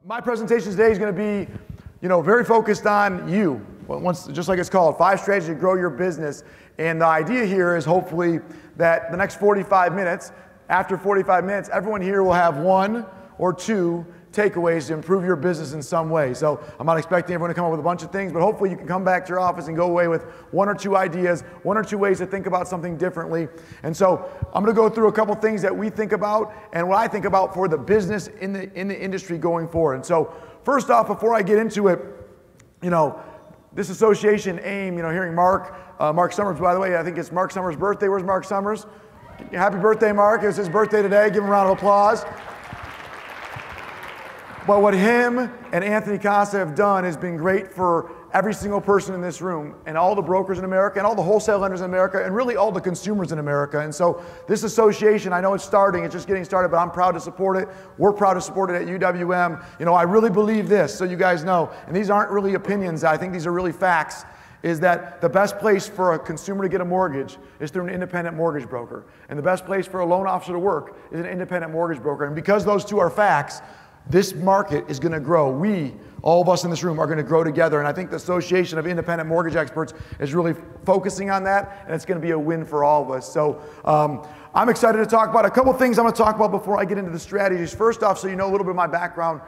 My presentation today is going to be, very focused on you. Just like it's called, 5 strategies to grow your business. And the idea here is hopefully that the next 45 minutes, after 45 minutes, everyone here will have 1 or 2 takeaways to improve your business in some way. So I'm not expecting everyone to come up with a bunch of things, but hopefully you can come back to your office and go away with 1 or 2 ideas, 1 or 2 ways to think about something differently. And so I'm going to go through a couple things that we think about and what I think about for the business in the industry going forward. And so first off, before I get into it, this association, AIME, hearing Mark Summers, by the way, I think it's Mark Summers' birthday. Where's Mark Summers? Happy birthday, Mark. It's his birthday today. Give him a round of applause. But what him and Anthony Casa have done has been great for every single person in this room and all the brokers in America and all the wholesale lenders in America and really all the consumers in America. And so this association, I know it's just getting started, but I'm proud to support it. We're proud to support it at UWM. I really believe this, so you guys know, and these aren't really opinions, I think these are really facts, is that the best place for a consumer to get a mortgage is through an independent mortgage broker. And the best place for a loan officer to work is an independent mortgage broker. And because those two are facts, this market is going to grow. All of us in this room, are going to grow together. And I think the Association of Independent Mortgage Experts is really focusing on that, and it's going to be a win for all of us. So I'm excited to talk about a couple things I'm going to talk about before I get into the strategies. First off, so you know a little bit of my background,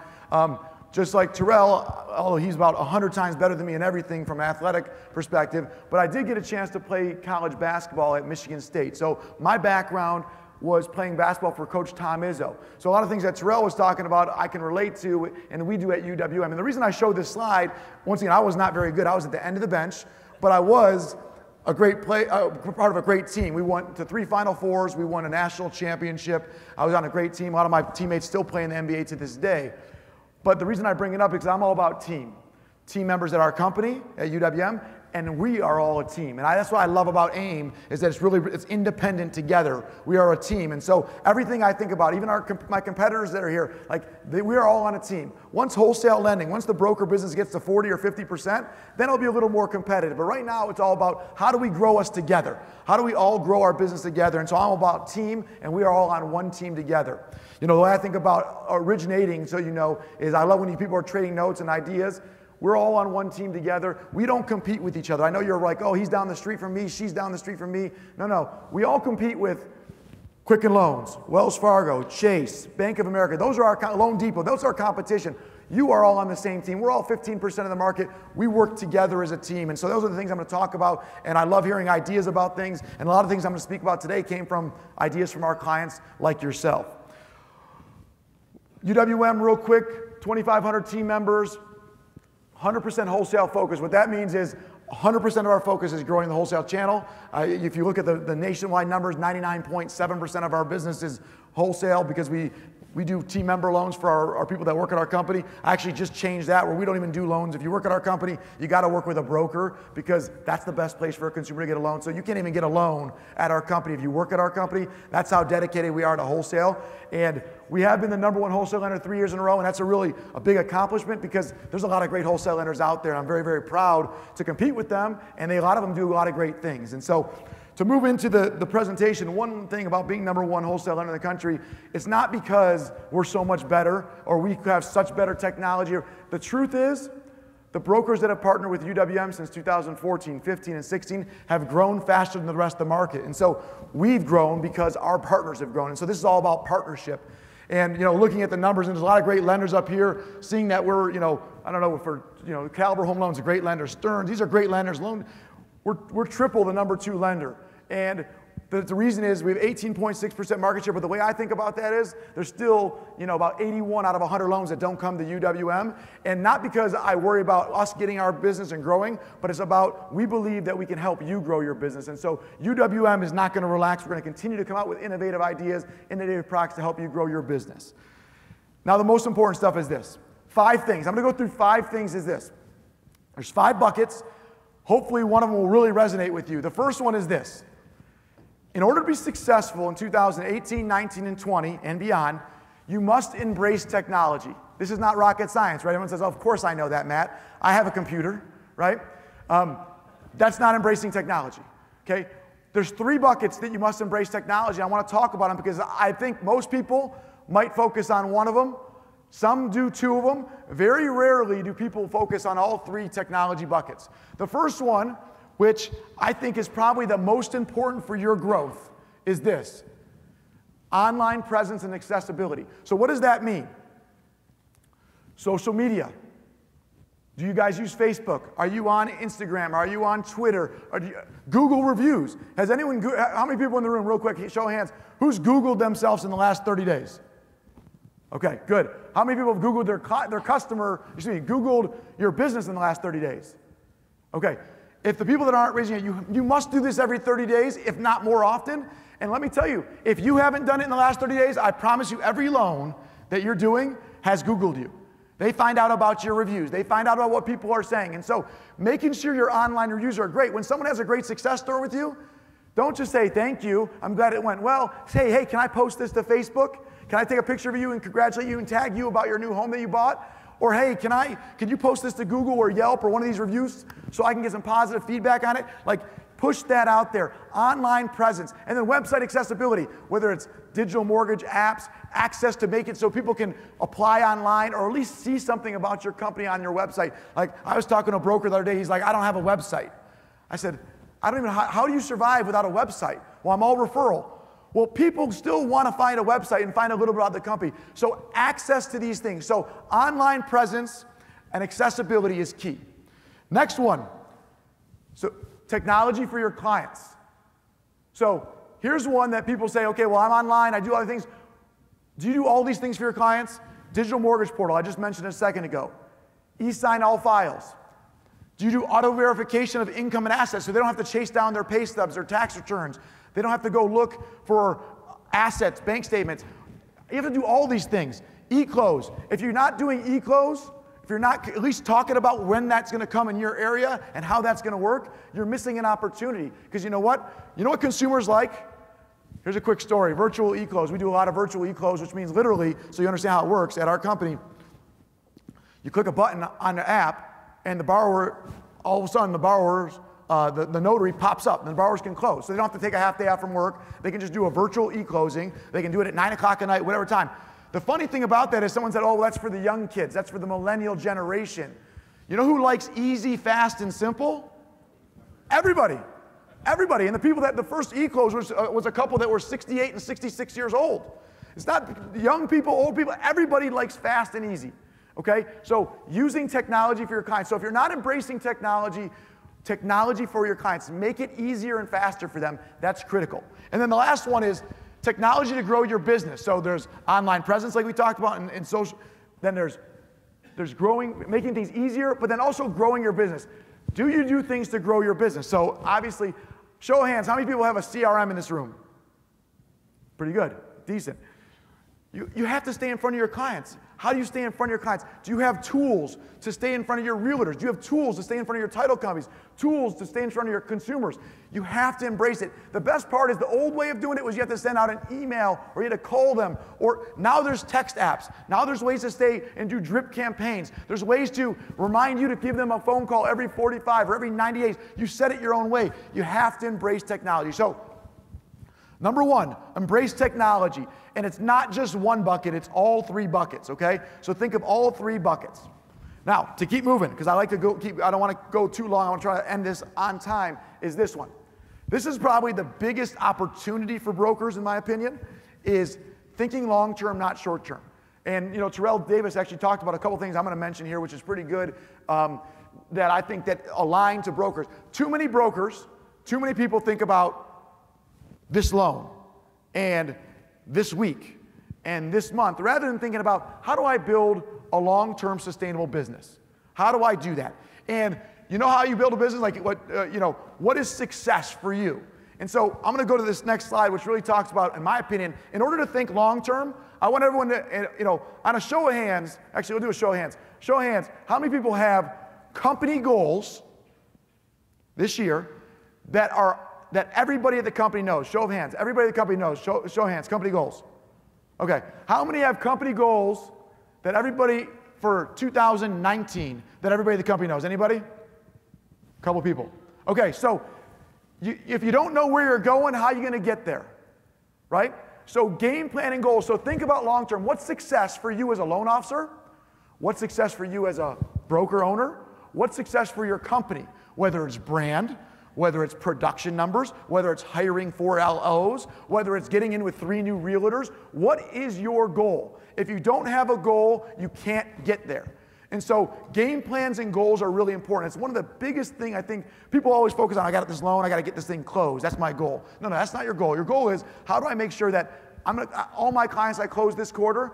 just like Terrell, although he's about 100 times better than me in everything from an athletic perspective, but I did get a chance to play college basketball at Michigan State. So my background was playing basketball for Coach Tom Izzo. So a lot of things that Terrell was talking about I can relate to, and we do at UWM. And the reason I showed this slide, once again, I was not very good. I was at the end of the bench, but I was a great part of a great team. We went to 3 Final Fours. We won a national championship. I was on a great team. A lot of my teammates still play in the NBA to this day. But the reason I bring it up is because I'm all about team. Team members at our company at UWM, and we are all a team. And that's what I love about AIME, is that it's independent together. We are a team. And so everything I think about, even my competitors that are here, we are all on a team. Once wholesale lending, once the broker business gets to 40 or 50%, then it'll be a little more competitive. But right now, it's all about how do we grow us together? How do we all grow our business together? And so I'm about team, and we are all on one team together. The way I think about originating, is I love when people are trading notes and ideas. We're all on one team together. We don't compete with each other. I know you're like, oh, he's down the street from me, she's down the street from me. No. We all compete with Quicken Loans, Wells Fargo, Chase, Bank of America. Those are our Loan Depot. Those are our competition. You are all on the same team. We're all 15% of the market. We work together as a team. And so those are the things I'm going to talk about. And I love hearing ideas about things. And a lot of things I'm going to speak about today came from ideas from our clients like yourself. UWM, real quick, 2,500 team members. 100% wholesale focus. What that means is 100% of our focus is growing the wholesale channel. If you look at the nationwide numbers, 99.7% of our business is wholesale because we do team member loans for our people that work at our company. I actually just changed that where we don't even do loans. If you work at our company, you got to work with a broker because that's the best place for a consumer to get a loan. So you can't even get a loan at our company if you work at our company. That's how dedicated we are to wholesale. And we have been the #1 wholesale lender 3 years in a row, and that's a big accomplishment because there's a lot of great wholesale lenders out there. I'm very, very proud to compete with them, and a lot of them do a lot of great things. And so to move into the presentation, one thing about being #1 wholesale lender in the country, it's not because we're so much better or we have such better technology. The truth is, the brokers that have partnered with UWM since 2014, 15, and 16 have grown faster than the rest of the market. And so we've grown because our partners have grown. And so this is all about partnership. And looking at the numbers, and there's a lot of great lenders up here, seeing that we're, I don't know, for Caliber Home Loans, a great lender, Stearns, these are great lenders. We're triple the #2 lender. And the reason is we have 18.6% market share, but the way I think about that is there's still about 81 out of 100 loans that don't come to UWM, and not because I worry about us getting our business and growing, but it's about we believe that we can help you grow your business. And so UWM is not going to relax. We're going to continue to come out with innovative ideas, innovative products to help you grow your business. Now the most important stuff is this. 5 things. I'm going to go through 5 things is this. There's 5 buckets. Hopefully one of them will really resonate with you. The first one is this. In order to be successful in 2018, 19, and 20 and beyond, you must embrace technology. This is not rocket science, right? Everyone says, oh, of course I know that, Matt. I have a computer, right? That's not embracing technology, okay? There's 3 buckets that you must embrace technology. I want to talk about them because I think most people might focus on one of them Some do 2 of them. Very rarely do people focus on all 3 technology buckets. The first one, which I think is probably the most important for your growth, is this: online presence and accessibility. So what does that mean? Social media. Do you guys use Facebook? Are you on Instagram? Are you on Twitter? Google reviews. Has anyone, how many people in the room, real quick, show of hands, who's Googled themselves in the last 30 days? Okay, good. How many people have Googled Googled your business in the last 30 days? Okay, if the people that aren't raising it, you must do this every 30 days, if not more often. And let me tell you, if you haven't done it in the last 30 days, I promise you every loan that you're doing has Googled you. They find out about your reviews. They find out about what people are saying. And so making sure your online reviews are great. When someone has a great success story with you, don't just say, thank you, I'm glad it went well. Say, hey, can I post this to Facebook? Can I take a picture of you and congratulate you and tag you about your new home that you bought? Or hey, can you post this to Google or Yelp or one of these reviews so I can get some positive feedback on it? Like, push that out there. Online presence. And then website accessibility, whether it's digital mortgage apps, access to make it so people can apply online or at least see something about your company on your website. Like, I was talking to a broker the other day, he's like, I don't have a website. I said, how do you survive without a website? Well, I'm all referral. Well, people still want to find a website and find a little bit about the company. So access to these things. So online presence and accessibility is key. Next one. So technology for your clients. So here's one that people say, okay, well, I'm online, I do other things. Do you do all these things for your clients? Digital mortgage portal, I just mentioned a second ago. E-sign all files. Do you do auto verification of income and assets so they don't have to chase down their pay stubs or tax returns? They don't have to go look for assets, bank statements. You have to do all these things. E-close. If you're not doing e-close, if you're not at least talking about when that's going to come in your area and how that's going to work, you're missing an opportunity. Because you know what? You know what consumers like? Here's a quick story. Virtual e-close. We do a lot of virtual e-close, which means literally, so you understand how it works, at our company, you click a button on the app, and the borrower, all of a sudden, the borrower's, the notary pops up, and the borrowers can close. So they don't have to take a half day off from work. They can just do a virtual e-closing. They can do it at 9 o'clock at night, whatever time. The funny thing about that is someone said, oh, well, that's for the young kids. That's for the millennial generation. You know who likes easy, fast, and simple? Everybody. Everybody. And the people that the first e-close was a couple that were 68 and 66 years old. It's not young people, old people. Everybody likes fast and easy. Okay? So using technology for your clients. So if you're not embracing technology for your clients, make it easier and faster for them. That's critical. And then the last one is technology to grow your business. So there's online presence like we talked about in social. Then there's making things easier, but then also growing your business. Do you do things to grow your business? So obviously, show of hands, how many people have a CRM in this room? Pretty good, decent. You have to stay in front of your clients. How do you stay in front of your clients? Do you have tools to stay in front of your realtors? Do you have tools to stay in front of your title companies? Tools to stay in front of your consumers? You have to embrace it. The best part is the old way of doing it was you have to send out an email or you had to call them. Or now there's text apps. Now there's ways to stay and do drip campaigns. There's ways to remind you to give them a phone call every 45 or every 90 days. You set it your own way. You have to embrace technology. So number one, embrace technology. And it's not just one bucket, it's all 3 buckets, okay? So think of all 3 buckets. Now, to keep moving, because I like to I don't want to go too long, I want to try to end this on time, is this one. This is probably the biggest opportunity for brokers, in my opinion, is thinking long-term, not short-term. And, you know, Terrell Davis actually talked about a couple things I'm going to mention here, which is pretty good, that I think that align to brokers. Too many brokers, too many people think about this loan, and this week and this month, rather than thinking about how do I build a long-term sustainable business? How do I do that? And you know how you build a business? Like what is success for you? And so I'm going to go to this next slide, which really talks about, in my opinion, in order to think long-term, I want everyone to, on a show of hands, actually we'll do a show of hands. Show of hands, how many people have company goals this year that everybody at the company knows? Show of hands. Everybody at the company knows. Show of hands. Company goals. Okay. How many have company goals that everybody for 2019 that everybody at the company knows? Anybody? A couple people. Okay. So if you don't know where you're going, how are you going to get there? Right? So game planning goals. So think about long-term. What's success for you as a loan officer? What's success for you as a broker owner? What's success for your company? Whether it's brand, whether it's production numbers, whether it's hiring 4 LOs, whether it's getting in with 3 new realtors. What is your goal? If you don't have a goal, you can't get there. And so game plans and goals are really important. It's one of the biggest things I think people always focus on. I got this loan, I got to get this thing closed. That's my goal. No, that's not your goal. Your goal is, how do I make sure that all my clients I close this quarter,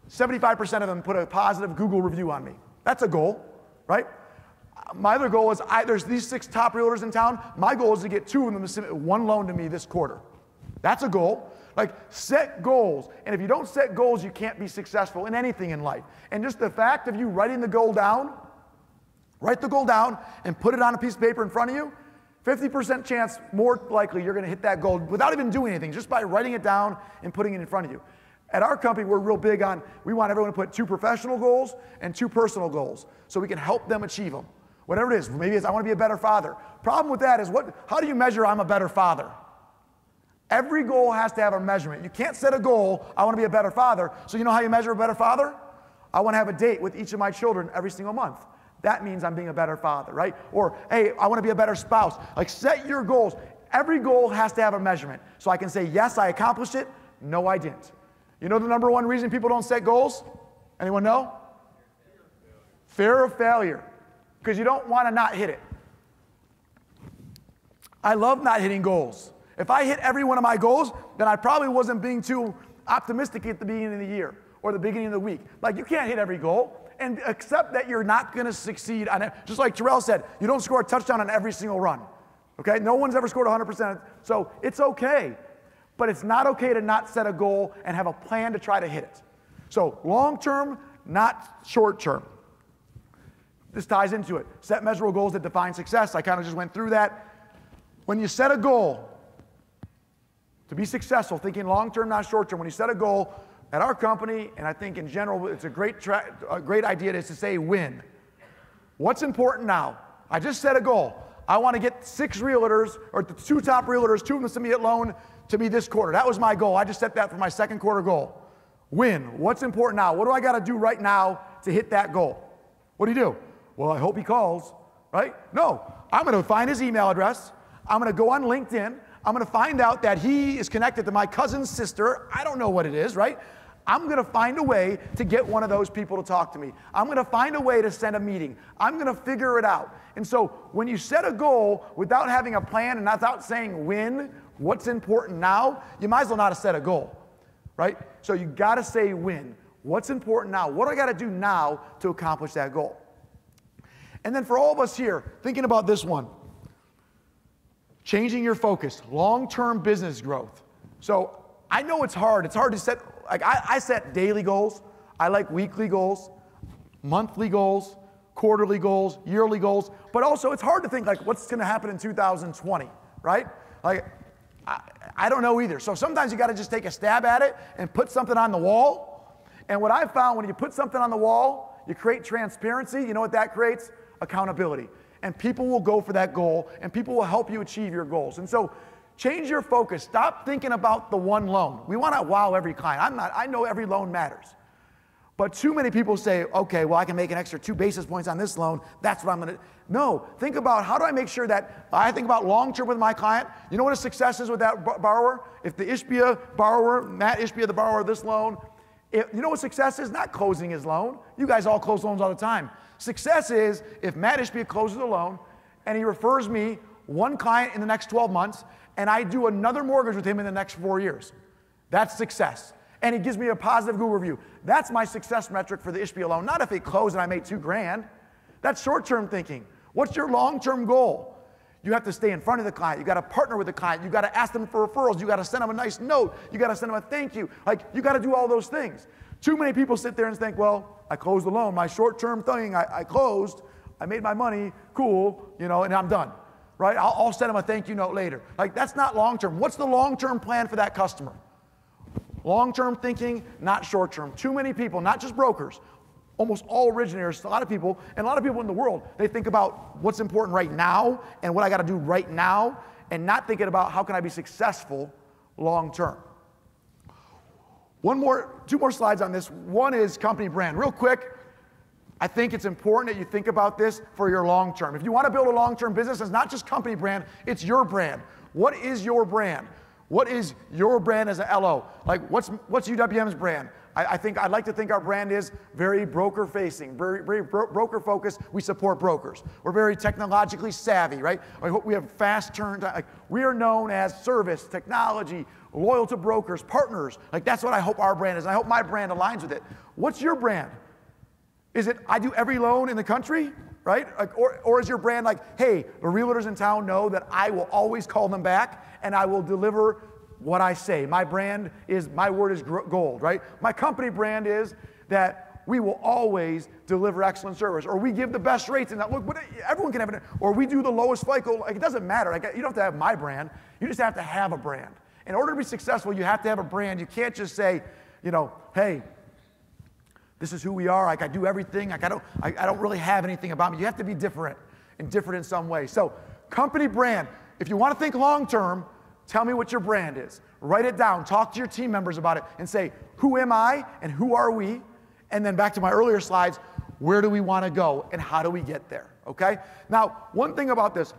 75% of them put a positive Google review on me. That's a goal, right? My other goal is, there's these 6 top realtors in town. My goal is to get 2 of them to submit 1 loan to me this quarter. That's a goal. Like, set goals. And if you don't set goals, you can't be successful in anything in life. And just the fact of you writing the goal down, write the goal down and put it on a piece of paper in front of you, 50% chance more likely you're going to hit that goal without even doing anything, just by writing it down and putting it in front of you. At our company, we're real big on, we want everyone to put 2 professional goals and 2 personal goals so we can help them achieve them. Whatever it is, maybe it's I want to be a better father. Problem with that is, how do you measure I'm a better father? Every goal has to have a measurement. You can't set a goal, I want to be a better father. So you know how you measure a better father? I want to have a date with each of my children every single month. That means I'm being a better father, right? Or, hey, I want to be a better spouse. Like, set your goals. Every goal has to have a measurement. So I can say, yes, I accomplished it. No, I didn't. You know the number 1 reason people don't set goals? Anyone know? Fear of failure. Because you don't want to not hit it. I love not hitting goals. If I hit every one of my goals, then I probably wasn't being too optimistic at the beginning of the year or the beginning of the week. Like, you can't hit every goal and accept that you're not going to succeed on it. Just like Terrell said, you don't score a touchdown on every single run. Okay? No one's ever scored 100%. So it's okay. But it's not okay to not set a goal and have a plan to try to hit it. So long-term, not short-term. This ties into it. Set measurable goals that define success. I kind of just went through that. When you set a goal to be successful, thinking long-term, not short-term, when you set a goal at our company, and I think in general, it's a great idea, is to say win. What's important now? I just set a goal. I want to get 6 realtors, or the 2 top realtors, 2 of them send me a loan to me this quarter. That was my goal. I just set that for my 2nd quarter goal. Win. What's important now? What do I got to do right now to hit that goal? What do? Well, I hope he calls, right? No. I'm going to find his email address. I'm going to go on LinkedIn. I'm going to find out that he is connected to my cousin's sister. I don't know what it is, right? I'm going to find a way to get one of those people to talk to me. I'm going to find a way to send a meeting. I'm going to figure it out. And so when you set a goal without having a plan and without saying win, what's important now, you might as well not have set a goal, right? So you got to say win. What's important now? What do I got to do now to accomplish that goal? And then for all of us here, thinking about this one, changing your focus, long-term business growth. So I know it's hard. It's hard to set, like I set daily goals. I like weekly goals, monthly goals, quarterly goals, yearly goals. But also it's hard to think like what's going to happen in 2020, right? Like I don't know either. So sometimes you got to just take a stab at it and put something on the wall. And what I've found when you put something on the wall, you create transparency. You know what that creates? Accountability. And people will go for that goal, and people will help you achieve your goals. And so change your focus. Stop thinking about the one loan. We want to wow every client. I know every loan matters. But too many people say, okay, well, I can make an extra 2 basis points on this loan. That's what I'm going to. No, think about how do I make sure that I think about long-term with my client. You know what a success is with that borrower? If the Ishbia borrower, Matt Ishbia, the borrower of this loan, you know what success is? Not closing his loan. You guys all close loans all the time. Success is if Matt Ishbia closes a loan and he refers me 1 client in the next 12 months and I do another mortgage with him in the next 4 years. That's success. And he gives me a positive Google review. That's my success metric for the Ishbia loan. Not if it closed and I made $2,000. That's short-term thinking. What's your long-term goal? You have to stay in front of the client. You got to partner with the client. You got to ask them for referrals. You got to send them a nice note. You got to send them a thank you. Like, you got to do all those things. Too many people sit there and think, well, I closed the loan. My short-term thing, I closed. I made my money. Cool, you know, and I'm done, right? I'll send them a thank you note later. Like, that's not long-term. What's the long-term plan for that customer? Long-term thinking, not short-term. Too many people, not just brokers, almost all originators, a lot of people, and a lot of people in the world, they think about what's important right now and what I got to do right now, and not thinking about how can I be successful long-term. Two more slides on this. One is company brand. Real quick, I think it's important that you think about this for your long term. If you want to build a long-term business, it's not just company brand, it's your brand. What is your brand? What is your brand as an LO? Like, what's UWM's brand? I'd like to think our brand is very broker-facing, very broker-focused. We support brokers. We're very technologically savvy, right? We have fast turn time. Like, we are known as service, technology, loyal to brokers, partners. Like, that's what I hope our brand is. And I hope my brand aligns with it. What's your brand? Is it, I do every loan in the country, right? Like, or is your brand like, hey, the realtors in town know that I will always call them back and I will deliver what I say. My brand is, my word is gold, right? My company brand is that we will always deliver excellent service, or we give the best rates. And that, look, everyone can have it, or we do the lowest FICO. Like, it doesn't matter. Like, you don't have to have my brand. You just have to have a brand. In order to be successful, you have to have a brand. You can't just say, you know, hey, this is who we are. Like, I do everything. Like, I don't really have anything about me. You have to be different and different in some way. So, company brand. If you want to think long term, tell me what your brand is. Write it down. Talk to your team members about it and say, who am I and who are we? And then back to my earlier slides, where do we want to go and how do we get there? Okay? Now, one thing about this.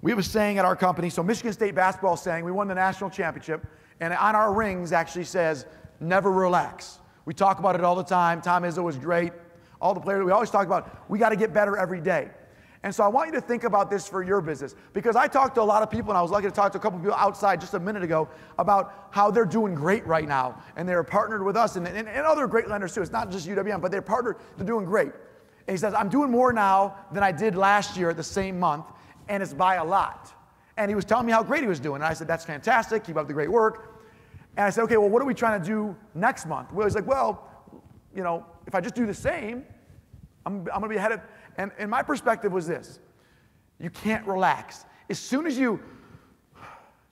We have a saying at our company. So Michigan State basketball saying, we won the national championship. And on our rings actually says, never relax. We talk about it all the time. Tom Izzo was great. All the players, we always talk about, we got to get better every day. And so I want you to think about this for your business, because I talked to a lot of people, and I was lucky to talk to a couple of people outside just a minute ago about how they're doing great right now, and they're partnered with us and other great lenders too. It's not just UWM, but they're partnered, they're doing great. And he says, I'm doing more now than I did last year at the same month, and it's by a lot. And he was telling me how great he was doing, and I said, that's fantastic, keep up the great work. And I said, okay, well, what are we trying to do next month? Well, he's like, well, you know, if I just do the same, I'm going to be ahead of. And my perspective was this: you can't relax. As soon as you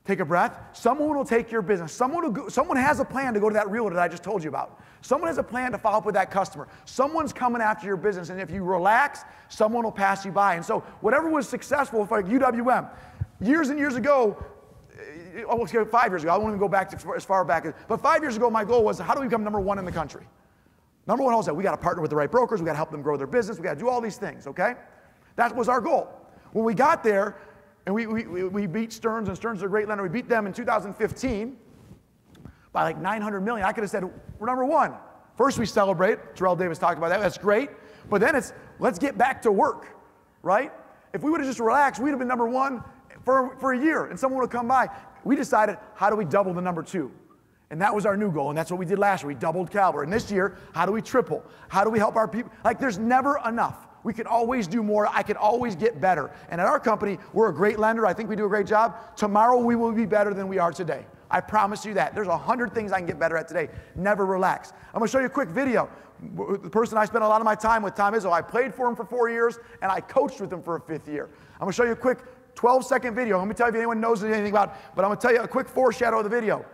take a breath, someone will take your business. Someone has a plan to go to that realtor that I just told you about. Someone has a plan to follow up with that customer. Someone's coming after your business, and if you relax, someone will pass you by. And so whatever was successful for like UWM, years and years ago, almost 5 years ago, I won't even go back to as far back, but 5 years ago, my goal was, how do we become number one in the country? Number one wholesale, we got to partner with the right brokers, we got to help them grow their business, we got to do all these things, okay? That was our goal. When we got there, and we beat Stearns, and Stearns is a great lender, we beat them in 2015 by like $900 million. I could have said, we're number one. First we celebrate, Terrell Davis talked about that, that's great, but then it's, let's get back to work, right? If we would have just relaxed, we'd have been number one for a year, and someone would have come by. We decided, how do we double the number two? And that was our new goal, and that's what we did last year. We doubled caliber. And this year, how do we triple? How do we help our people? Like, there's never enough. We can always do more. I can always get better. And at our company, we're a great lender. I think we do a great job. Tomorrow, we will be better than we are today. I promise you that. There's 100 things I can get better at today. Never relax. I'm going to show you a quick video. The person I spent a lot of my time with, Tom Izzo, I played for him for 4 years, and I coached with him for a 5th year. I'm going to show you a quick 12-second video. Let me tell you if anyone knows anything about it, but I'm going to tell you a quick foreshadow of the video.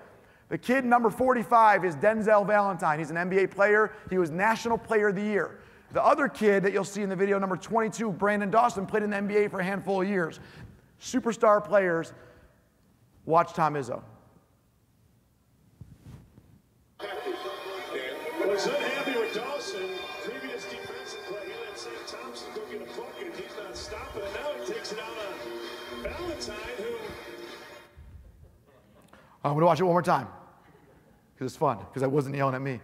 The kid number 45 is Denzel Valentine. He's an NBA player. He was National Player of the Year. The other kid that you'll see in the video, number 22, Brandon Dawson, played in the NBA for a handful of years. Superstar players. Watch Tom Izzo. Was unhappy with Dawson. Previous defensive play. He let St. Thompson go get a bucket if he's not stopping. And now he takes it out on Valentine, who... I'm going to watch it one more time because it's fun, because I wasn't yelling at me.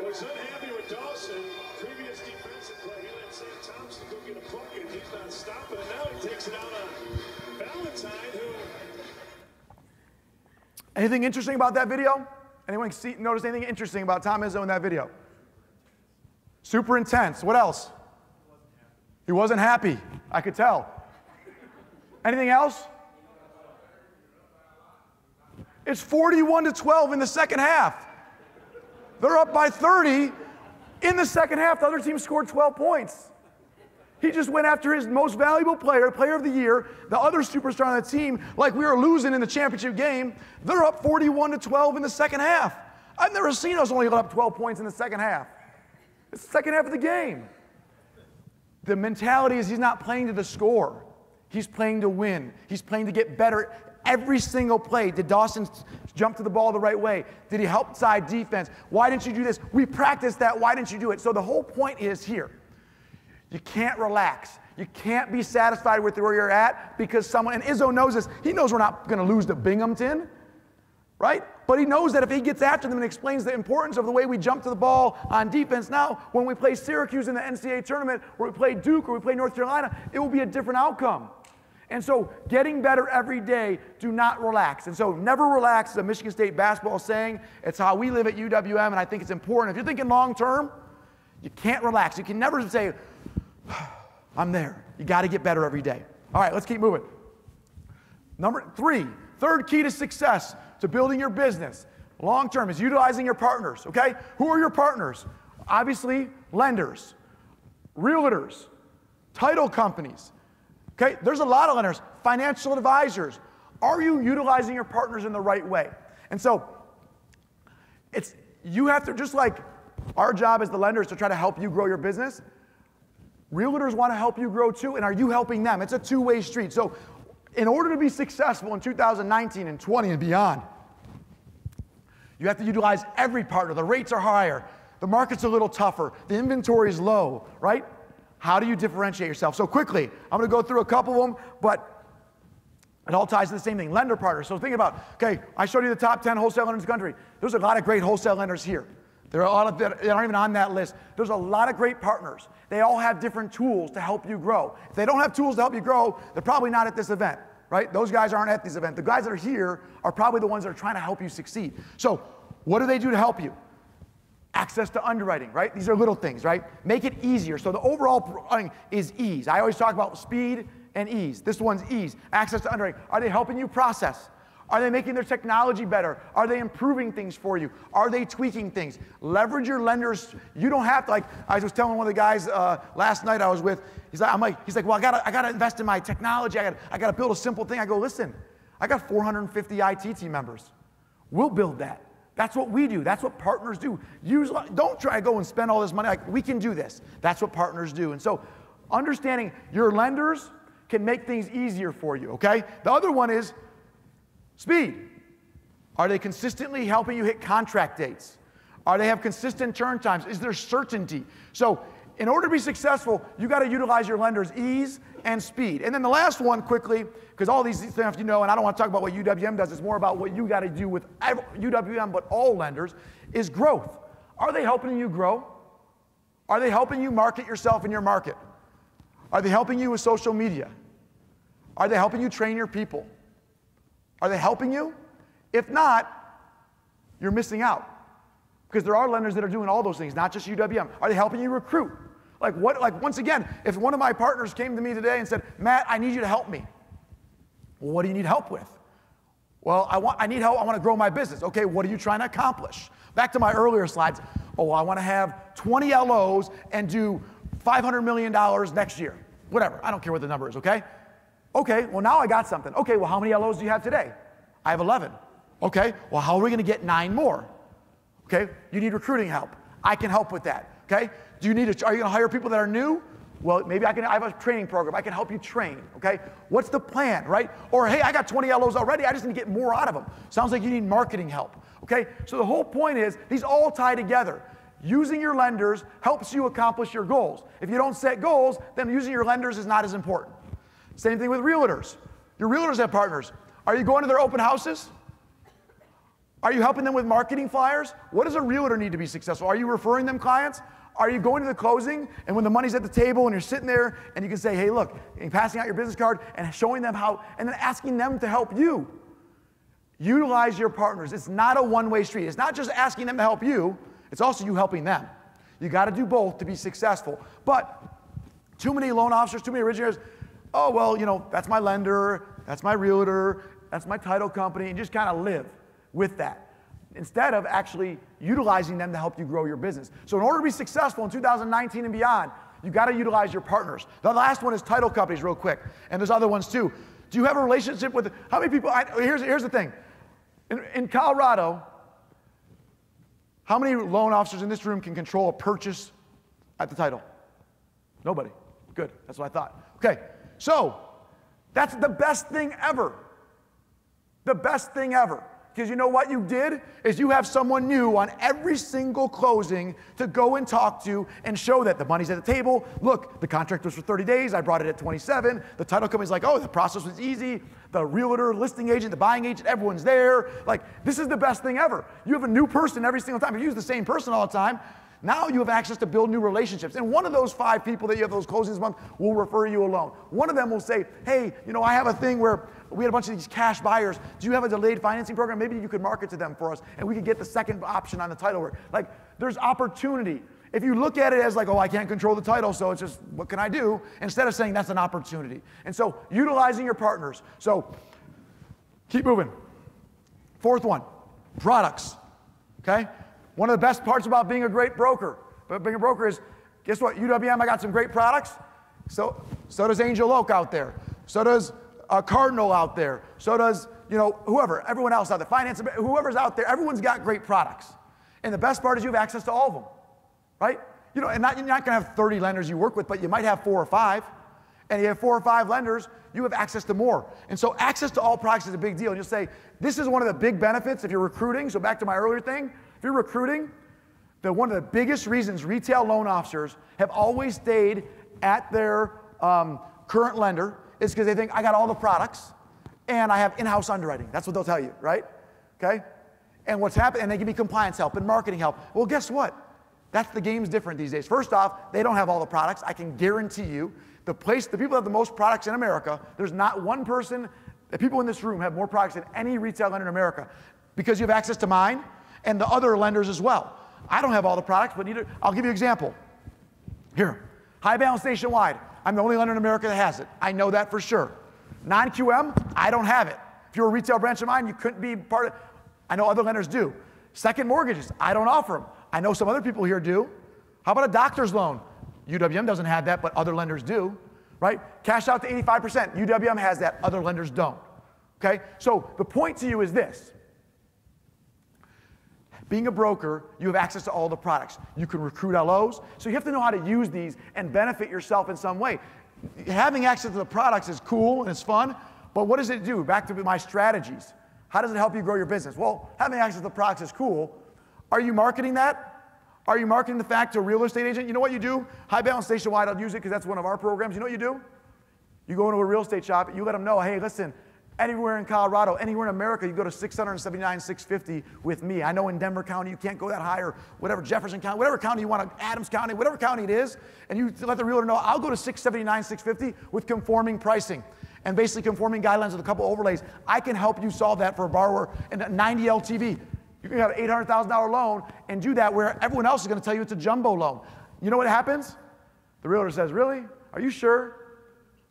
Was unhappy with Dawson. Previous defensive play. He let St. Thompson go get a bucket if he's not stopping. And now he takes it out on Valentine, who... Anything interesting about that video? Anyone notice anything interesting about Tom Izzo in that video? Super intense. What else? He wasn't happy. I could tell. Anything else? It's 41-12 in the second half. They're up by 30. In the second half, the other team scored 12 points. He just went after his most valuable player, player of the year, the other superstar on the team, like we were losing in the championship game. They're up 41-12 in the second half. I've never seen us only let up 12 points in the second half. It's the second half of the game. The mentality is he's not playing to the score. He's playing to win. He's playing to get better every single play. Did Dawson jump to the ball the right way? Did he help side defense? Why didn't you do this? We practiced that. Why didn't you do it? So the whole point is here. You can't relax. You can't be satisfied with where you're at because someone, and Izzo knows this, he knows we're not going to lose to Binghamton, right? But he knows that if he gets after them and explains the importance of the way we jump to the ball on defense, now when we play Syracuse in the NCAA tournament, or we play Duke, or we play North Carolina, it will be a different outcome. And so getting better every day, do not relax. And so never relax is a Michigan State basketball saying. It's how we live at UWM, and I think it's important. If you're thinking long term, you can't relax. You can never say, I'm there. You got to get better every day. All right, let's keep moving. Number 3, third key to success to building your business long term is utilizing your partners, okay? Who are your partners? Obviously, lenders, realtors, title companies, okay? There's a lot of lenders, financial advisors. Are you utilizing your partners in the right way? And so you have to, just like our job as the lenders to try to help you grow your business, realtors want to help you grow too, and are you helping them? It's a two-way street. So in order to be successful in 2019 and 20 and beyond, you have to utilize every partner. The rates are higher. The market's a little tougher. The inventory is low, right? How do you differentiate yourself? So quickly, I'm going to go through a couple of them, but it all ties to the same thing, lender partners. So think about, okay, I showed you the top 10 wholesale lenders in the country. There's a lot of great wholesale lenders here. There are a lot of that aren't even on that list. There's a lot of great partners. They all have different tools to help you grow. If they don't have tools to help you grow, they're probably not at this event, right? Those guys aren't at this event. The guys that are here are probably the ones that are trying to help you succeed. So what do they do to help you? Access to underwriting, right? These are little things, right? Make it easier. So the overall thing is ease. I always talk about speed and ease. This one's ease. Access to underwriting. Are they helping you process? Are they making their technology better? Are they improving things for you? Are they tweaking things? Leverage your lenders. You don't have to, like I was telling one of the guys last night I was with, he's like, well, I gotta invest in my technology. I gotta build a simple thing. I go, listen, I got 450 IT team members. We'll build that. That's what we do. That's what partners do. Don't try to go and spend all this money. Like, we can do this. That's what partners do. And so understanding your lenders can make things easier for you, okay? The other one is speed. Are they consistently helping you hit contract dates? Are they have consistent turn times? Is there certainty? So in order to be successful, you got to utilize your lenders' ease and speed. And then the last one quickly, because all these things you know, and I don't want to talk about what UWM does, it's more about what you got to do with UWM, but all lenders, is growth. Are they helping you grow? Are they helping you market yourself in your market? Are they helping you with social media? Are they helping you train your people? Are they helping you? If not, you're missing out. Because there are lenders that are doing all those things, not just UWM. Are they helping you recruit? Like once again, if one of my partners came to me today and said, Matt, I need you to help me. Well, what do you need help with? Well, I need help. I want to grow my business. Okay, what are you trying to accomplish? Back to my earlier slides. Oh, well, I want to have 20 LOs and do $500 million next year. Whatever. I don't care what the number is, okay? Okay, well, now I got something. Okay, well, how many LOs do you have today? I have 11. Okay, well, how are we going to get 9 more? Okay, you need recruiting help. I can help with that. Okay, are you going to hire people that are new? Well, maybe I have a training program. I can help you train. Okay, what's the plan, right? Or, hey, I got 20 LOs already. I just need to get more out of them. Sounds like you need marketing help. Okay, so the whole point is these all tie together. Using your lenders helps you accomplish your goals. If you don't set goals, then using your lenders is not as important. Same thing with realtors. Your realtors have partners. Are you going to their open houses? Are you helping them with marketing flyers? What does a realtor need to be successful? Are you referring them clients? Are you going to the closing and when the money's at the table and you're sitting there and you can say, hey, look, and passing out your business card and showing them how, and then asking them to help you. Utilize your partners. It's not a one-way street. It's not just asking them to help you. It's also you helping them. You got to do both to be successful. But too many loan officers, too many originators, oh, well, you know, that's my lender, that's my realtor, that's my title company, and just kind of live with that instead of actually utilizing them to help you grow your business. So in order to be successful in 2019 and beyond, you got to utilize your partners. The last one is title companies, real quick, and there's other ones too. Do you have a relationship with, how many people, here's the thing. In Colorado, how many loan officers in this room can control a purchase at the title? Nobody. Good, that's what I thought. Okay, so that's the best thing ever. The best thing ever. Because you know what you did is you have someone new on every single closing to go and talk to and show that the money's at the table. Look, the contract was for 30 days. I brought it at 27. The title company's like, oh, the process was easy. The realtor, listing agent, the buying agent, everyone's there. Like, this is the best thing ever. You have a new person every single time. If you use the same person all the time, now you have access to build new relationships. And one of those 5 people that you have those closings this month will refer you a loan. One of them will say, hey, you know, I have a thing where we had a bunch of these cash buyers. Do you have a delayed financing program? Maybe you could market to them for us and we could get the second option on the title work. Like, there's opportunity. If you look at it as like, oh, I can't control the title, so it's just, what can I do? Instead of saying that's an opportunity. And so utilizing your partners. So keep moving. 4th one, products, okay? One of the best parts about being a great broker, is, guess what? UWM, I got some great products. So does Angel Oak out there. So does Cardinal out there. So does, you know, whoever, everyone else out there. Finance, whoever's out there, everyone's got great products. And the best part is you have access to all of them, right? You know, and you're not going to have 30 lenders you work with, but you might have 4 or 5. And you have 4 or 5 lenders, you have access to more. And so access to all products is a big deal. And you'll say, this is one of the big benefits if you're recruiting. So back to my earlier thing, if you're recruiting, one of the biggest reasons retail loan officers have always stayed at their current lender is because they think, I got all the products and I have in-house underwriting. That's what they'll tell you, right? Okay? And what's happened, and they give me compliance help and marketing help. Well, guess what? That's the game's different these days. First off, they don't have all the products. I can guarantee you, the people that have the most products in America, there's not one person, the people in this room have more products than any retail lender in America because you have access to mine and the other lenders as well. I don't have all the products, but I'll give you an example. Here, high balance nationwide. I'm the only lender in America that has it. I know that for sure. Non-QM, I don't have it. If you're a retail branch of mine, you couldn't be part of it. I know other lenders do. Second mortgages, I don't offer them. I know some other people here do. How about a doctor's loan? UWM doesn't have that, but other lenders do, right? Cash out to 85%. UWM has that, other lenders don't, okay? So the point to you is this. Being a broker, you have access to all the products. You can recruit LOs, so you have to know how to use these and benefit yourself in some way. Having access to the products is cool and it's fun, but what does it do? Back to my strategies. How does it help you grow your business? Well, having access to the products is cool. Are you marketing that? Are you marketing the fact to a real estate agent? You know what you do? High balance nationwide, I'll use it because that's one of our programs. You know what you do? You go into a real estate shop, you let them know, hey, listen, anywhere in Colorado, anywhere in America, you go to 679, 650 with me. I know in Denver County, you can't go that high, or whatever, Jefferson County, whatever county you want, Adams County, whatever county it is, and you let the realtor know, I'll go to 679, 650 with conforming pricing and basically conforming guidelines with a couple overlays. I can help you solve that for a borrower in a 90 LTV. You can have an $800,000 loan and do that where everyone else is going to tell you it's a jumbo loan. You know what happens? The realtor says, really? Are you sure?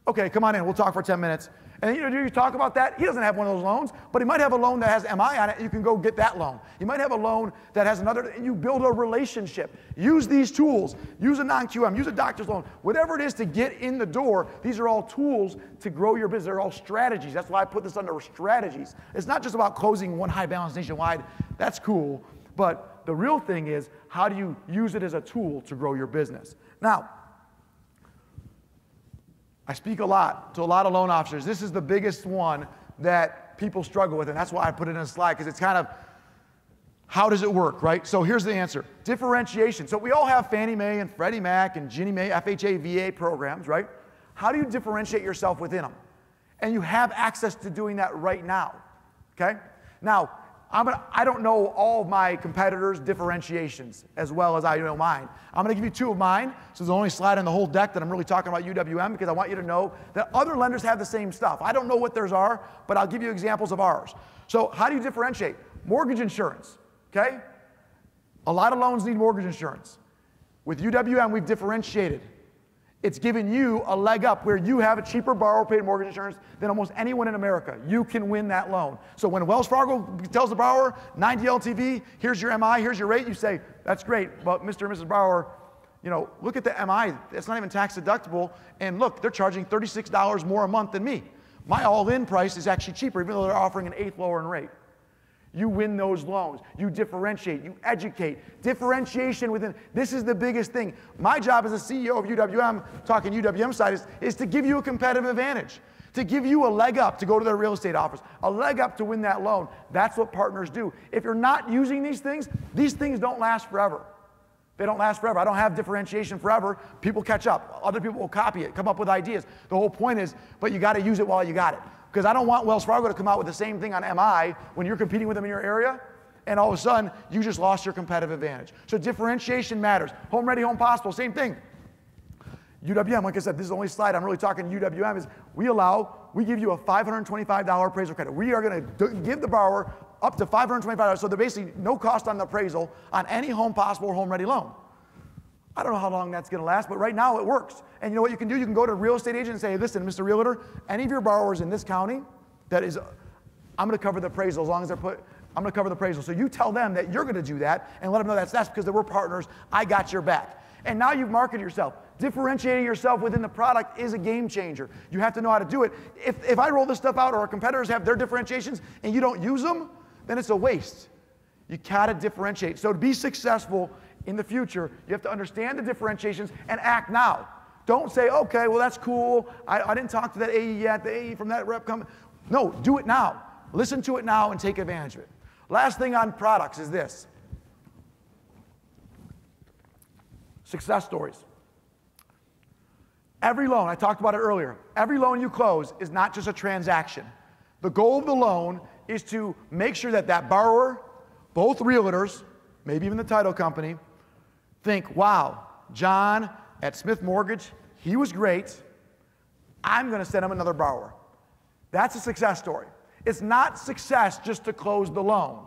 Okay, come on in. We'll talk for 10 minutes. And then you talk about that. He doesn't have one of those loans, but he might have a loan that has MI on it. You can go get that loan. You might have a loan that has another, and you build a relationship. Use these tools. Use a non-QM. Use a doctor's loan. Whatever it is to get in the door, these are all tools to grow your business. They're all strategies. That's why I put this under strategies. It's not just about closing one high balance nationwide. That's cool. But the real thing is, how do you use it as a tool to grow your business? Now, I speak a lot to a lot of loan officers. This is the biggest one that people struggle with, and that's why I put it in a slide, because it's kind of, how does it work, right? So here's the answer. Differentiation. So we all have Fannie Mae and Freddie Mac and Ginnie Mae, FHA, VA programs, right? How do you differentiate yourself within them? And you have access to doing that right now, okay? Now, I don't know all of my competitors' differentiations as well as I know mine. I'm going to give you 2 of mine. So it's the only slide on the whole deck that I'm really talking about UWM, because I want you to know that other lenders have the same stuff. I don't know what theirs are, but I'll give you examples of ours. So how do you differentiate? Mortgage insurance, okay? A lot of loans need mortgage insurance. With UWM, we've differentiated. It's given you a leg up where you have a cheaper borrower-paid mortgage insurance than almost anyone in America. You can win that loan. So when Wells Fargo tells the borrower, 90 LTV, here's your MI, here's your rate, you say, that's great, but Mr. and Mrs. Borrower, you know, look at the MI. It's not even tax deductible, and look, they're charging $36 more a month than me. My all-in price is actually cheaper, even though they're offering an 1/8 lower in rate. you win those loans. You differentiate, you educate. Differentiation within, this is the biggest thing. My job as a CEO of UWM, talking UWM side, is to give you a competitive advantage, to give you a leg up to go to their real estate office, a leg up to win that loan. That's what partners do. If you're not using these things don't last forever. They don't last forever. I don't have differentiation forever. People catch up. Other people will copy it, come up with ideas. The whole point is, but you got to use it while you got it. Because I don't want Wells Fargo to come out with the same thing on MI when you're competing with them in your area, and all of a sudden, you just lost your competitive advantage. So differentiation matters. Home ready, home possible, same thing. UWM, like I said, this is the only slide I'm really talking UWM, is we give you a $525 appraisal credit. We are going to give the borrower up to $525, so they're basically no cost on the appraisal on any home possible or home ready loan. I don't know how long that's going to last, but right now it works. And you know what you can do? You can go to a real estate agent and say, listen, Mr. Realtor, any of your borrowers in this county I'm going to cover the appraisal as long as I'm going to cover the appraisal. So you tell them that you're going to do that and let them know that's because we're partners. I got your back. And now you've marketed yourself. Differentiating yourself within the product is a game changer. You have to know how to do it. If I roll this stuff out or our competitors have their differentiations and you don't use them, then it's a waste. You gotta differentiate. So to be successful in the future, you have to understand the differentiations and act now. Don't say, okay, well that's cool. I didn't talk to that AE yet, the AE from that rep company. No, do it now. Listen to it now and take advantage of it. Last thing on products is this. Success stories. Every loan, I talked about it earlier, every loan you close is not just a transaction. The goal of the loan is to make sure that that borrower, both realtors, maybe even the title company, think, wow, John at Smith Mortgage, he was great. I'm going to send him another borrower. That's a success story. It's not success just to close the loan.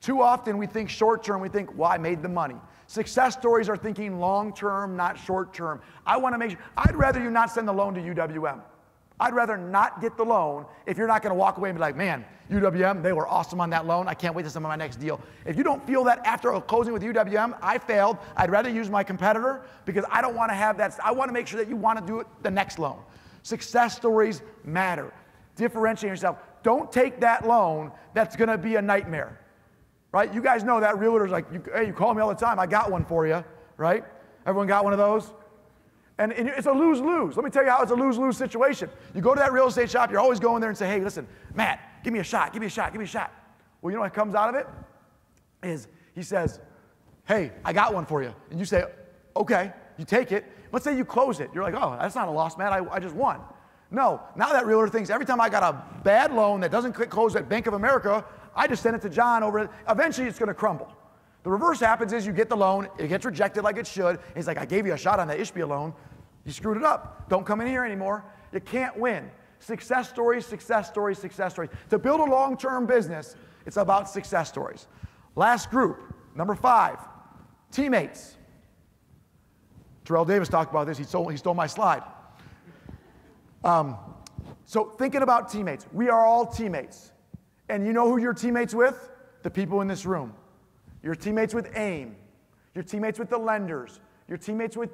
Too often we think short term, we think, well, I made the money. Success stories are thinking long term, not short term. I want to make sure, I'd rather you not send the loan to UWM. I'd rather not get the loan if you're not going to walk away and be like, man, UWM, they were awesome on that loan. I can't wait to send them my next deal. If you don't feel that after closing with UWM, I failed, I'd rather use my competitor because I don't want to have that. I want to make sure that you want to do it the next loan. Success stories matter. Differentiate yourself. Don't take that loan that's going to be a nightmare, right? You guys know that realtor's like, hey, you call me all the time. I got one for you, right? Everyone got one of those? And it's a lose-lose. Let me tell you how it's a lose-lose situation. You go to that real estate shop, you're always going there and say, hey, listen, Matt, give me a shot, give me a shot, give me a shot. Well, you know what comes out of it? Is he says, hey, I got one for you. And you say, okay, you take it. Let's say you close it. You're like, oh, that's not a loss, Matt, I just won. No, now that realtor thinks every time I got a bad loan that doesn't close at Bank of America, I just send it to John over it. Eventually it's going to crumble. The reverse happens is you get the loan, it gets rejected like it should. He's like, I gave you a shot on that Ishbia loan. You screwed it up. Don't come in here anymore. You can't win. Success stories, success stories, success stories. To build a long-term business, it's about success stories. Last group, number 5, teammates. Terrell Davis talked about this. He stole my slide. So thinking about teammates, we are all teammates. And you know who you're teammates with? The people in this room. You're teammates with AIME. You're teammates with the lenders. You're teammates with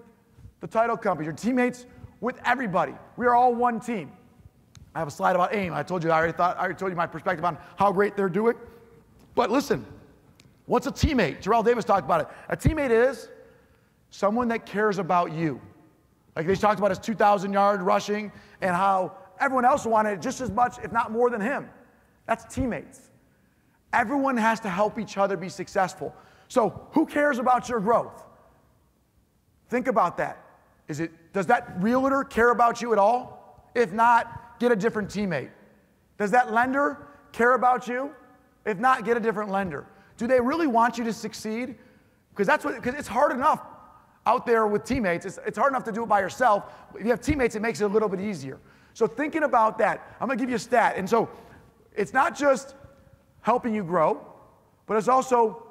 the title company. You're teammates with everybody. We are all one team. I have a slide about AIME. I already told you my perspective on how great they're doing. But listen, what's a teammate? Terrell Davis talked about it. A teammate is someone that cares about you. Like they talked about his 2,000-yard rushing and how everyone else wanted it just as much, if not more than him. That's teammates. Everyone has to help each other be successful. So who cares about your growth? Think about that. Does that realtor care about you at all? If not, get a different teammate. Does that lender care about you? If not, get a different lender. Do they really want you to succeed? Because it's hard enough out there with teammates. It's hard enough to do it by yourself. If you have teammates, it makes it a little bit easier. So thinking about that, I'm going to give you a stat. And so it's not just helping you grow, but it's also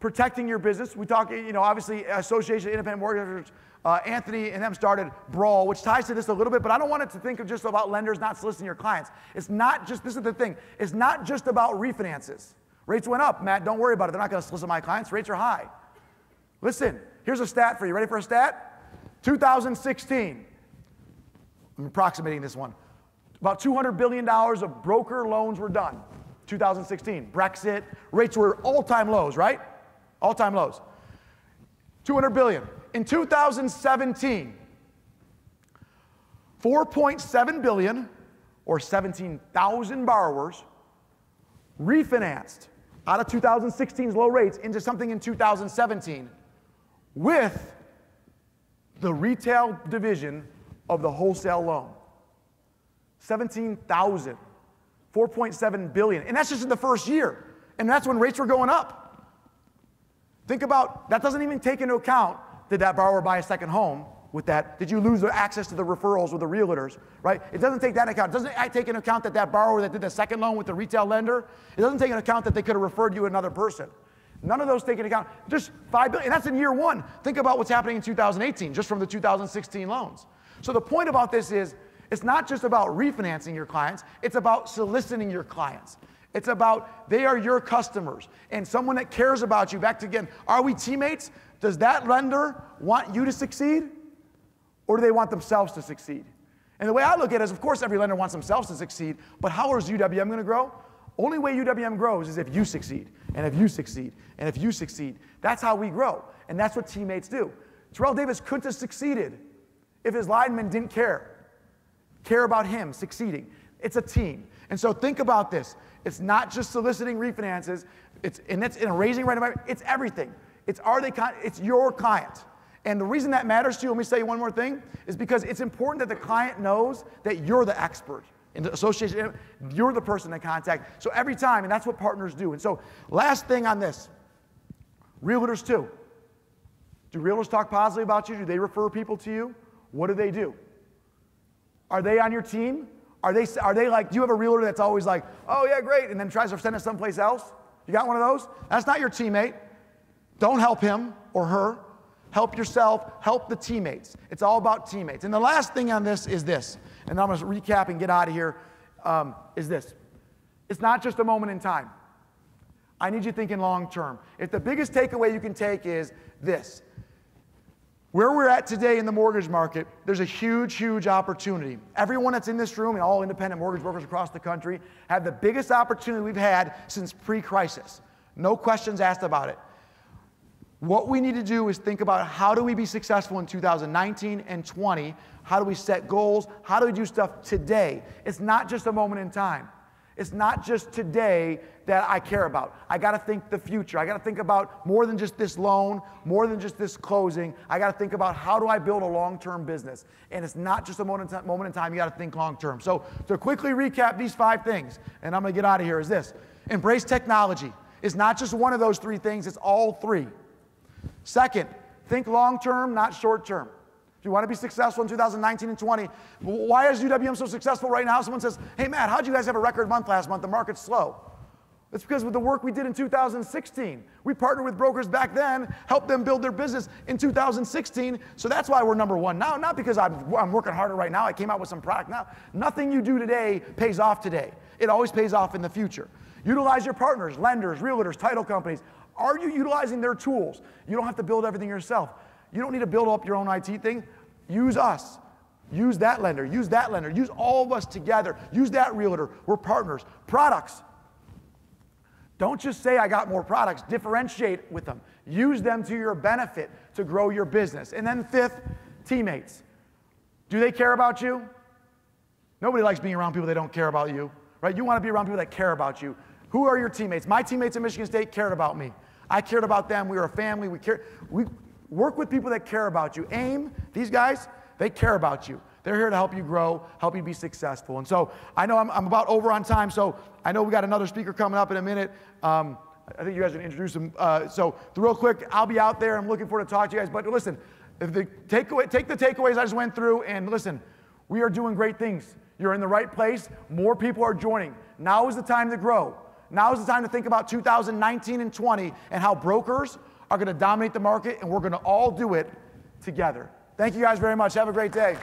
protecting your business. We talk, obviously, Association of Independent Mortgage Anthony and them started Brawl, which ties to this a little bit, but I don't want it to think of just about lenders not soliciting your clients. It's not just, this is the thing, it's not just about refinances. Rates went up, Matt, don't worry about it. They're not going to solicit my clients. Rates are high. Listen, here's a stat for you. Ready for a stat? 2016. I'm approximating this one. About $200 billion of broker loans were done. 2016, Brexit, rates were all-time lows, right? All-time lows. 200 billion. In 2017, 4.7 billion, or 17,000 borrowers, refinanced out of 2016's low rates into something in 2017 with the retail division of the wholesale loan. 17,000, 4.7 billion. And that's just in the first year. And that's when rates were going up. Think about, that doesn't even take into account, did that borrower buy a second home with that? Did you lose the access to the referrals with the realtors, right? It doesn't take that into account. It doesn't take into account that that borrower that did the second loan with the retail lender, it doesn't take into account that they could have referred you another person. None of those take into account. Just $5 billion, and that's in year one. Think about what's happening in 2018, just from the 2016 loans. So the point about this is, it's not just about refinancing your clients, it's about soliciting your clients. It's about, they are your customers, and someone that cares about you. Back to again, are we teammates? Does that lender want you to succeed, or do they want themselves to succeed? And the way I look at it is, of course, every lender wants themselves to succeed, but how is UWM going to grow? Only way UWM grows is if you succeed, and if you succeed, and if you succeed. That's how we grow, and that's what teammates do. Terrell Davis couldn't have succeeded if his linemen didn't care about him succeeding. It's a team. And so think about this. It's not just soliciting refinances, it's in a raising rate environment, it's everything. It's your client. And the reason that matters to you, let me say one more thing, is because it's important that the client knows that you're the expert in the association. You're the person to contact. So every time, and that's what partners do. And so last thing on this, realtors too. Do realtors talk positively about you? Do they refer people to you? What do? Are they on your team? Are they like, do you have a realtor that's always like, oh yeah, great, and then tries to send us someplace else? You got one of those? That's not your teammate. Don't help him or her. Help yourself, help the teammates. It's all about teammates. And the last thing on this is this, and I'm going to recap and get out of here, is this. It's not just a moment in time. I need you thinking long term. If the biggest takeaway you can take is this, where we're at today in the mortgage market, there's a huge, huge opportunity. Everyone that's in this room and all independent mortgage brokers across the country have the biggest opportunity we've had since pre-crisis. No questions asked about it. What we need to do is think about how do we be successful in 2019 and 20? How do we set goals? How do we do stuff today? It's not just a moment in time. It's not just today that I care about. I got to think the future. I got to think about more than just this loan, more than just this closing. I got to think about how do I build a long-term business. And it's not just a moment in time. You got to think long-term. So to quickly recap these 5 things, and I'm going to get out of here, is this. Embrace technology. It's not just one of those 3 things. It's all 3. Second, think long-term, not short-term. If you want to be successful in 2019 and 20, why is UWM so successful right now? Someone says, hey, Matt, how'd you guys have a record month last month? The market's slow. It's because of the work we did in 2016. We partnered with brokers back then, helped them build their business in 2016, so that's why we're number 1 now. Not because I'm working harder right now. I came out with some product now. Nothing you do today pays off today. It always pays off in the future. Utilize your partners, lenders, realtors, title companies. Are you utilizing their tools? You don't have to build everything yourself. You don't need to build up your own IT thing. Use us. Use that lender. Use that lender. Use all of us together. Use that realtor. We're partners. Products. Don't just say I got more products. Differentiate with them. Use them to your benefit to grow your business. And then 5th, teammates. Do they care about you? Nobody likes being around people that don't care about you, right? You want to be around people that care about you. Who are your teammates? My teammates at Michigan State cared about me. I cared about them. We were a family. We work with people that care about you. AIME, these guys, they care about you. They're here to help you grow, help you be successful. And so I know I'm about over on time, so I know we got another speaker coming up in a minute. I think you guys are going to introduce him. So real quick, I'll be out there. I'm looking forward to talk to you guys. But listen, take the takeaways I just went through, and listen, we are doing great things. You're in the right place. More people are joining. Now is the time to grow. Now is the time to think about 2019 and 20 and how brokers are going to dominate the market, and we're going to all do it together. Thank you guys very much. Have a great day.